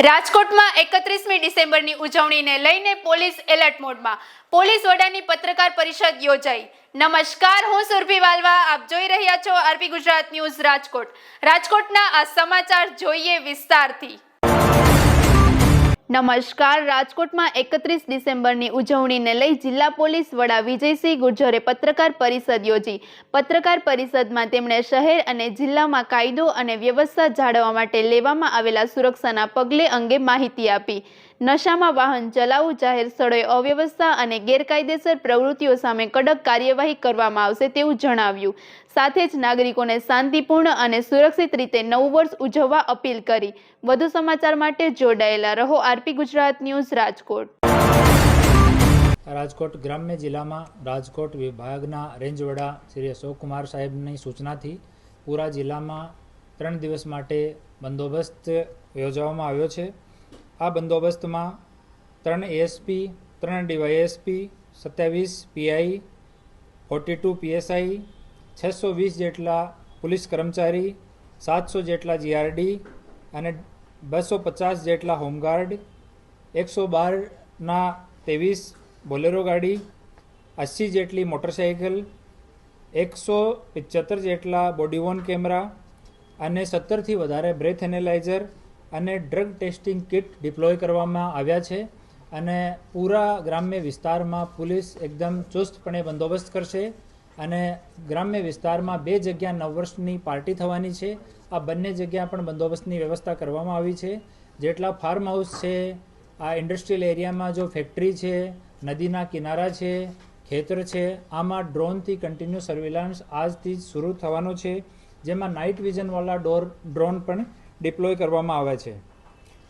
રાજકોટમાં 31મી ડિસેમ્બરની ઉજવણીને લઈને પોલીસ એલર્ટ મોડમાં. પોલીસ વડાની પત્રકાર પરિષદ યોજાઈ. નમસ્કાર, હું સુરભી વાલવા. આપ જોઈ રહ્યા છો આરપી ગુજરાત ન્યૂઝ રાજકોટ. રાજકોટના આ સમાચાર જોઈએ વિસ્તારથી. નમસ્કાર. રાજકોટમાં 31 ડિસેમ્બરની ઉજવણીને લઈ જિલ્લા પોલીસ વડા વિજયસિંહ ગુર્જરે પત્રકાર પરિષદ યોજી. પત્રકાર પરિષદમાં તેમણે શહેર અને જિલ્લામાં કાયદો અને વ્યવસ્થા જાળવવા માટે લેવામાં આવેલા સુરક્ષાના પગલે અંગે માહિતી આપી. નશામાં વાહન ચલાવવું, જાહેર સ્થળોએ અવ્યવસ્થા અને ગેરકાયદેસર પ્રવૃત્તિઓ સામે કડક કાર્યવાહી કરવામાં આવશે તેવું જણાવ્યું. સાથે જ નાગરિકોને શાંતિપૂર્ણ અને સુરક્ષિત રીતે નવું વર્ષ ઉજવવા અપીલ કરી. વધુ સમાચાર માટે જોડાયેલા રહો આરપી ગુજરાત ન્યૂઝ રાજકોટ. રાજકોટ ગ્રામ્ય જિલ્લામાં રાજકોટ વિભાગના રેન્જ વડા શ્રી અશોકકુમાર સાહેબની સૂચનાથી પૂરા જિલ્લામાં 3 દિવસ માટે બંદોબસ્ત યોજવામાં આવ્યો છે. આ બંદોબસ્તમાં 3 એએસપી, 3 ડીવાયએસપી, 27 પીઆઈ, 42 પીએસઆઈ, 620 જેટલા પોલીસ કર્મચારી, 700 જેટલા જીઆરડી અને 250 જેટલા હોમગાર્ડ, 112ના 23 બોલેરો ગાડી, 80 જેટલી મોટરસાઇકલ, 175 જેટલા બોડીવોર્ન કેમેરા અને 17થી વધારે બ્રેથ એનાલાઇઝર અને ડ્રગ ટેસ્ટિંગ કિટ ડિપ્લોય કરવામાં આવ્યા છે. અને પૂરા ગ્રામ્ય વિસ્તારમાં પોલીસ એકદમ ચુસ્તપણે બંદોબસ્ત કરશે. અને ગ્રામ્ય વિસ્તારમાં 2 જગ્યા 9 વર્ષની પાર્ટી થવાની છે. આ બંને જગ્યા પણ બંદોબસ્તની વ્યવસ્થા કરવામાં આવી છે. જેટલા ફાર્મ હાઉસ છે, આ ઇન્ડસ્ટ્રીયલ એરિયામાં જો ફેક્ટરી છે, નદીના કિનારા છે, ખેતર છે, આમાં ડ્રોનથી કન્ટિન્યુ સર્વેલન્સ આજથી જ શરૂ થવાનો છે. જેમાં નાઇટ વિઝનવાળા ડ્રોન પણ ડિપ્લોય કરવામાં આવે છે.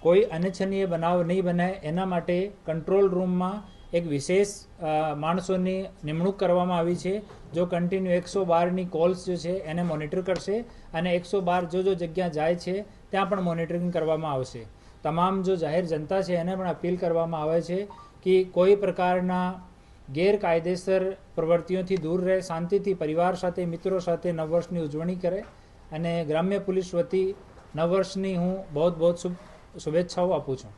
કોઈ અનિચ્છનીય બનાવ નહીં બને એના માટે કંટ્રોલ રૂમમાં એક વિશેષ માણસોની નિમણૂક કરવામાં આવી છે. જો કન્ટિન્યુ 112ની કોલ્સ જે છે એને મોનિટર કરશે અને 112 જો જગ્યા જાય છે ત્યાં પણ મોનિટરિંગ કરવામાં આવશે. તમામ જો જાહેર જનતા છે એને પણ અપીલ કરવામાં આવે છે કે કોઈ પ્રકારના ગેરકાયદેસર પ્રવૃત્તિઓથી દૂર રહે, શાંતિથી પરિવાર સાથે, મિત્રો સાથે નવ વર્ષની ઉજવણી કરે. અને ગ્રામ્ય પોલીસ વતી નવ વર્ષની હું બહુ શુભેચ્છાઓ આપું છું.